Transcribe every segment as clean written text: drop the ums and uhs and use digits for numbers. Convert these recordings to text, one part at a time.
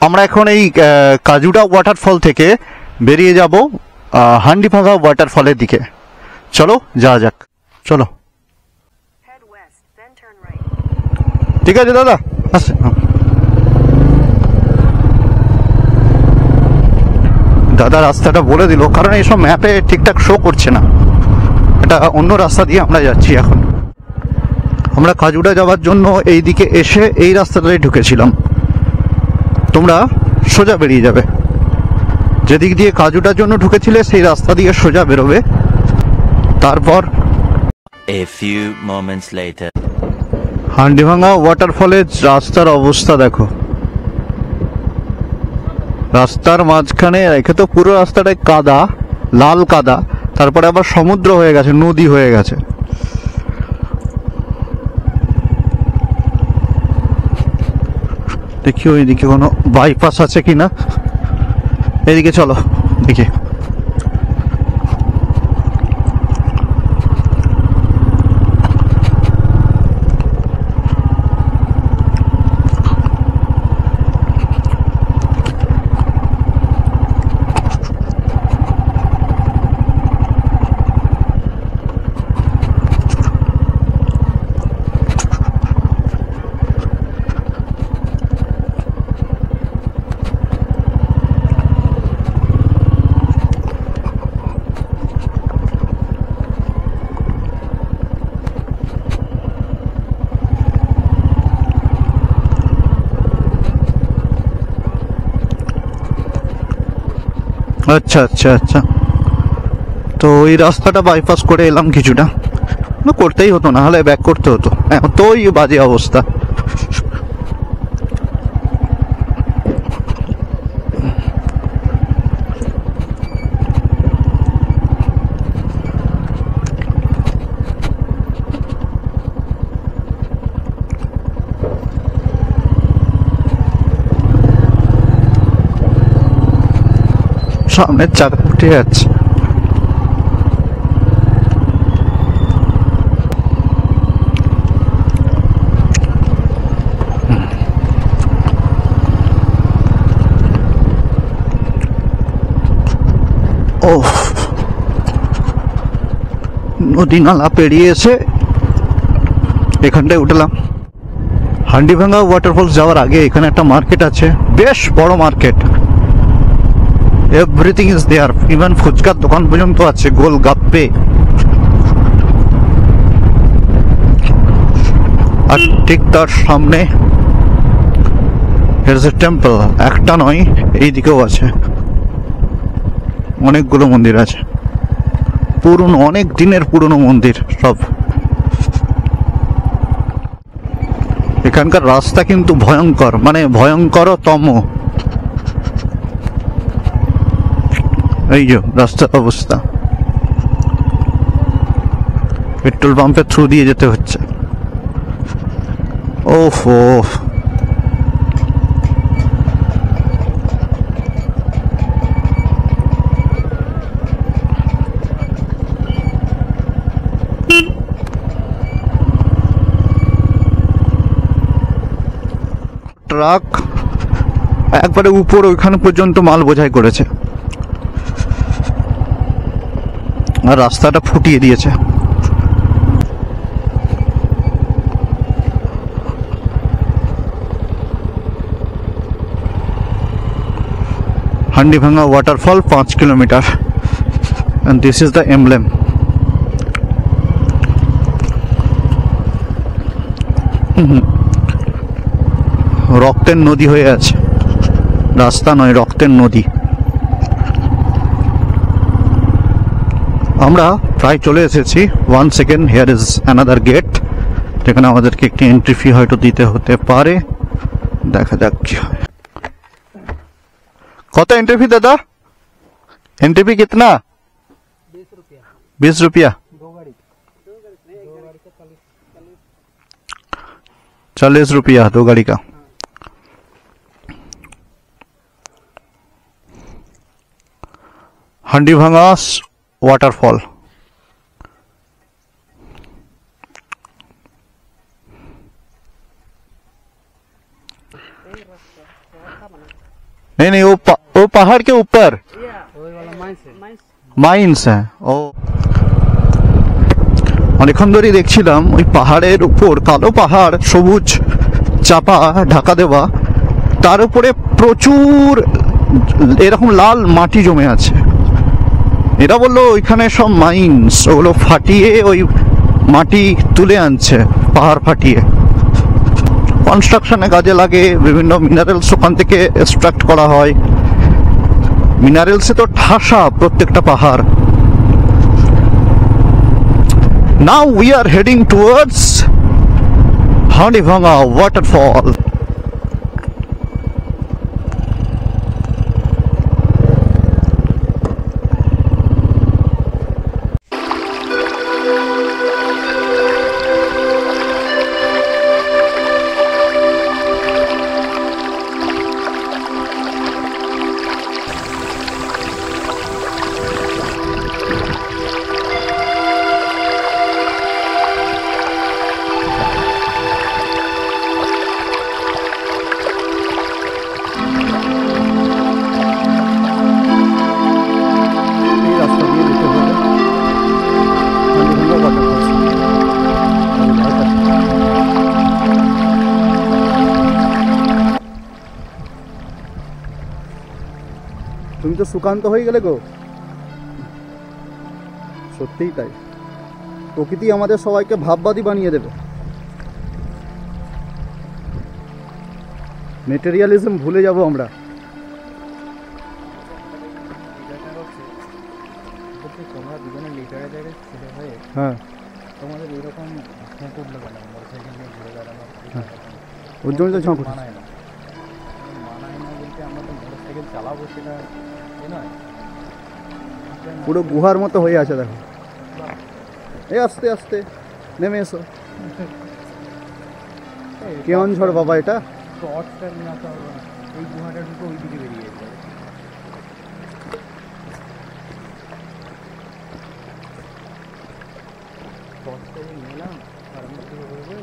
আমরা এখন এই কাজুটা ওয়াটারফল থেকে বেরিয়ে যাব হান্ডিভাঙা ওয়াটারফলের দিকে। চলো যাওয়া যাক, চলো। ঠিক আছে দাদা, আচ্ছা। দাদা রাস্তাটা বলে দিল, কারণ এইসব ম্যাপে ঠিকঠাক শো করছে না। এটা অন্য রাস্তা দিয়ে আমরা যাচ্ছি এখন। আমরা কাজুড়া যাওয়ার জন্য এই দিকে এসে এই রাস্তাটাই ঢুকেছিলাম। তোমরা সোজা বেরিয়ে যাবে, যেদিক দিয়ে কাজুটার জন্য ঢুকেছিলে সেই রাস্তা দিয়ে সোজা বেরোবে। তারপর A few moments later. হান্ডিভাঙা ওয়াটারফলের রাস্তার অবস্থা দেখো। রাস্তার মাঝখানে রেখে তো পুরো রাস্তাটায় কাদা, লাল কাদা, তারপরে আবার সমুদ্র হয়ে গেছে, নদী হয়ে গেছে। দেখি ওইদিকে কোনো বাইপাস আছে কিনা। এদিকে চলো, দেখি। আচ্ছা আচ্ছা আচ্ছা, তো ওই রাস্তাটা বাইপাস করে এলাম কিছুটা। না করতেই হতো, না হলে ব্যাক করতে হতো। এখন তো ওই বাজে অবস্থা। সামনের চাকা উঠে যাচ্ছে। ও নদী নালা পেরিয়ে এসে এখানটায় উঠলাম। হান্ডিভাঙা ওয়াটারফলস যাওয়ার আগে এখানে একটা মার্কেট আছে, বেশ বড় market. Everything is there, even ফুচকার দোকান পর্যন্ত আছে, গোলগাপ্পে। আর ঠিক তার সামনে হেয়ার ইজ এ টেম্পল। একটা নয়, এই দিকেও আছে, অনেকগুলো মন্দির আছে। পুরনো, অনেক দিনের পুরনো মন্দির সব। এখানকার রাস্তা কিন্তু ভয়ঙ্কর, মানে ভয়ঙ্করতম। এই যে রাস্তার অবস্থা, পেট্রোল পাম্পের থ্রু দিয়ে যেতে হচ্ছে। ওফো, ট্রাক একবারে উপর ওইখানে পর্যন্ত মাল বোঝাই করেছে, আর রাস্তাটা ফুটিয়ে দিয়েছে। Handibhanga waterfall 5 kilometre, and this is the emblem. রক্তের নদী হয়ে আছে, রাস্তা নয়, রক্তের নদী। আমরা প্রায় চলে এসেছি। 1 second, here is another gate, যেখানে আমাদেরকে একটি এন্ট্রি ফি হয়তো দিতে হতে পারে। দেখা যাক কি হয়। কত এন্ট্রি ফি দাদা? एंट्री फी कितना? 20 रुपया। 40 रुपया 2 गाड़ी का। हांडीभांगा वाटरफॉल। नहीं नहीं, वो पहाड़ के ऊपर माइंस है। ও অনেকক্ষণ ধরেই দেখছিলাম ওই পাহাড়ের উপর, কালো পাহাড়, সবুজ চাপা ঢাকা দেওয়া, তার উপরে প্রচুর এরকম লাল মাটি জমে আছে। এরা বললো ওইখানে সব মাইন্স, ওগুলো ফাটিয়ে ওই মাটি তুলে আনছে, পাহাড় ফাটিয়ে কনস্ট্রাকশনে কাজে লাগে। বিভিন্ন মিনারেলস ওখান থেকে এক্সট্রাক্ট করা হয়। মিনারেলসে তো ঠাসা প্রত্যেকটা পাহাড়। Now we are heading towards Handibhanga waterfall. তুমি তো সুকান্ত হয়ে গেলে গো, সত্যিই তাই। প্রকৃতি আমাদের সবাইকে ভাববাদী বানিয়ে দেবে। মেটেরিয়ালিজম ভুলে যাব আমরা। তোমরা দুজনে লিটারের জায়গায় ছেলে হয়ে হ্যাঁ, তোমাদের এরকম ঝোঁক উঠলো কেন? মোটরসাইকেল নিয়ে ঘুরে বেড়ানো ওর জন্য তো ঝোঁক উঠেছে। মানায় না, মানায় না বলতে আমরা তো মোটরসাইকেল চালাবো সেটা এ নয়। পুরো গুহার মতো হয়ে আছে দেখো। এই আস্তে আস্তে নেমে এসো। কেমন ঝড় বাবা এটা? টর্চটা নিয়ে আসা হবে না, এই গুহাটা ঢুকে ওই দিকে বেরিয়ে যাবে। টর্চটা নিয়ে নিলাম তার মধ্যে হবে।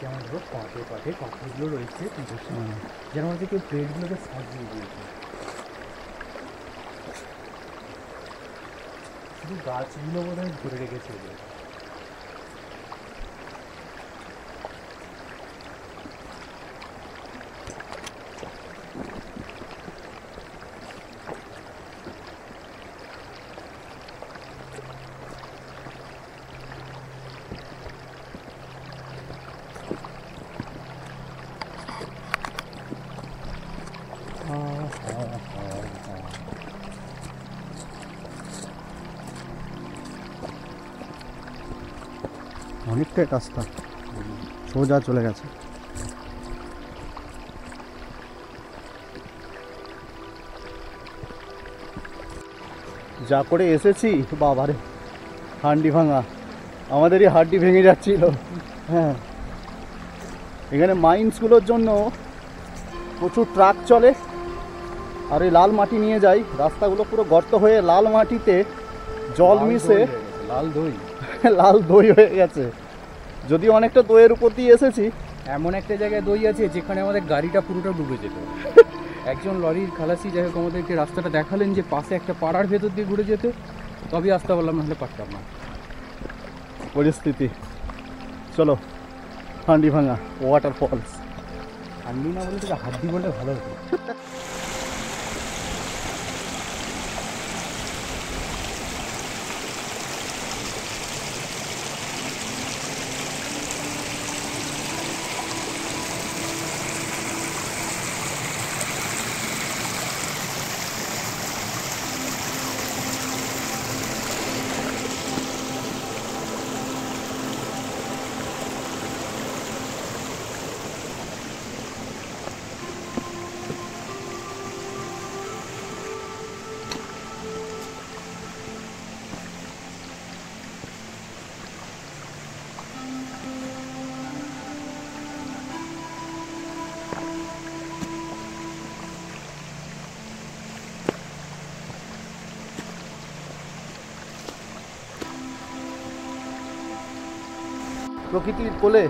যেমন ধরো পাটে পাটে পাখিগুলো রয়েছে, যেন হচ্ছে কেউ প্লেটগুলোকে সাজিয়ে দিয়েছে। শুধু গাছগুলো বোধ হয় ধরে রেখেছে ওদের। অনেকটাই রাস্তা সোজা চলে গেছে। যা করে এসেছি বাবারে, হান্ডি ভাঙা, আমাদেরই হাড্ডি ভেঙে যাচ্ছিল। হ্যাঁ, এখানে মাইন্সগুলোর জন্য প্রচুর ট্রাক চলে আর এই লাল মাটি নিয়ে যায়। রাস্তাগুলো পুরো গর্ত হয়ে লাল মাটিতে জল মিশে লাল দই লাল দই হয়ে গেছে। যদিও অনেকটা দইয়ের উপর দিয়ে এসেছি। এমন একটা জায়গায় দই আছে যেখানে আমাদের গাড়িটা পুরোটা ডুবে যেত। একজন লরির খালাসি যাই হোক আমাদেরকে রাস্তাটা দেখালেন যে পাশে একটা পাড়ার ভেতর দিয়ে ঘুরে যেতে, তবেই আসতে পারলাম, নাহলে পারতাম না। পরিস্থিতি। চলো হান্ডি ভাঙা ওয়াটারফলস। হান্ডি না বলে তোকে হাড্ডি বললে ভালো হতো। প্রকৃতির কোলে।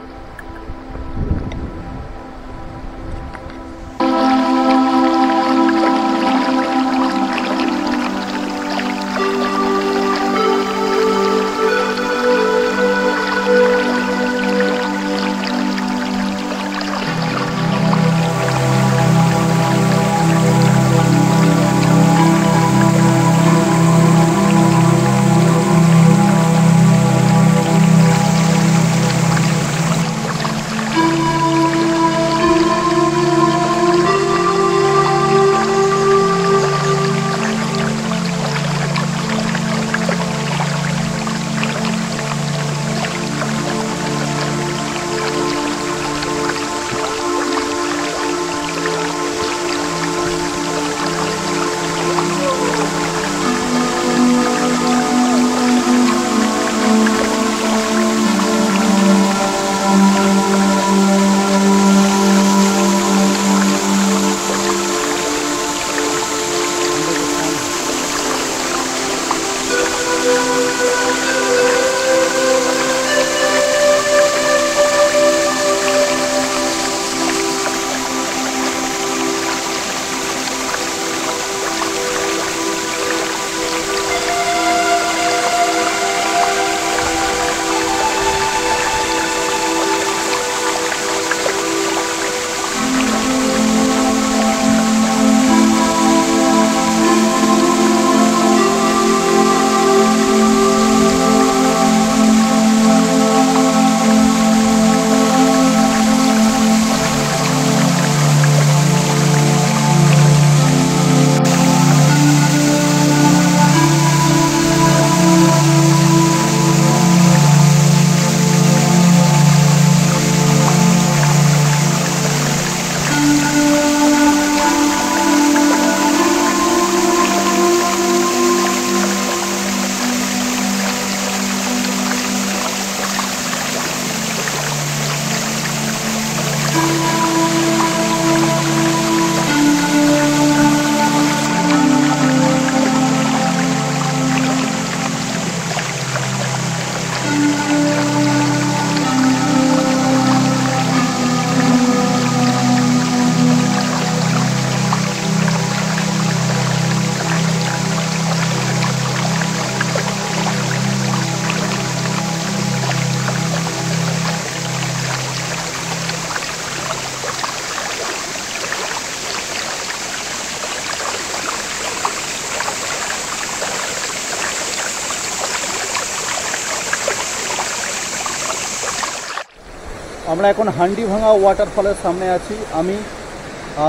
আমরা এখন হান্ডিভাঙা ওয়াটারফলের সামনে আছি, আমি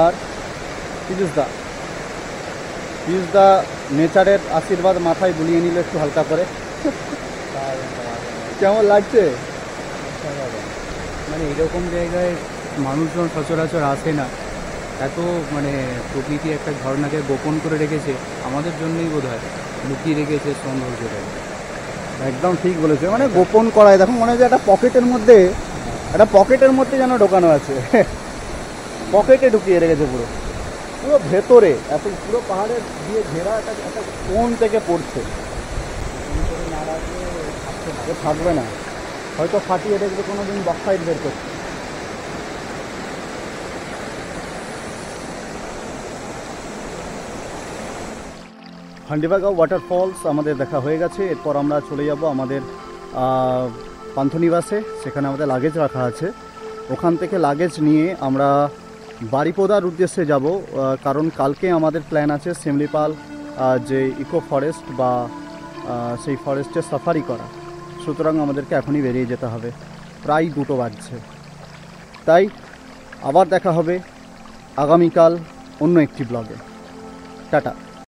আর পিয়ুষদা নেচারের আশীর্বাদ মাথায় বুলিয়ে নিল একটু হালকা করে। কেমন লাগছে? মানে এরকম জায়গায় মানুষজন সচরাচর আসে না, এত মানে প্রকৃতি একটা ঝর্ণাকে গোপন করে রেখেছে, আমাদের জন্যই বোধ হয় লুকিয়ে রেখেছে সৌন্দর্যটা। একদম ঠিক বলেছে, মানে গোপন করায় দেখো মনে হয় যে একটা পকেটের মধ্যে যেন ঢোকানো আছে, পকেটে ঢুকিয়ে রেখেছে পুরো পুরো ভেতরে, এত পুরো পাহাড়ের দিয়ে ঘেরা একটা কোণ থেকে পড়ছে, থাকবে না হয়তো ফাটিয়ে দেখবে কোনো দিন বক্সাইড বের করছে। হান্ডিভাঙা ওয়াটারফলস আমাদের দেখা হয়ে গেছে, এরপর আমরা চলে যাব আমাদের পান্থনিবাসে, সেখানে আমাদের লাগেজ রাখা আছে। ওখান থেকে লাগেজ নিয়ে আমরা বারিপদার উদ্দেশ্যে যাব, কারণ কালকে আমাদের প্ল্যান আছে শিমলিপাল যে ইকো ফরেস্ট বা সেই ফরেস্টে সাফারি করা, সুতরাং আমাদেরকে এখনই বেরিয়ে যেতে হবে, প্রায় 2টো বাজছে। তাই আবার দেখা হবে আগামীকাল অন্য একটি ব্লগে। টাটা।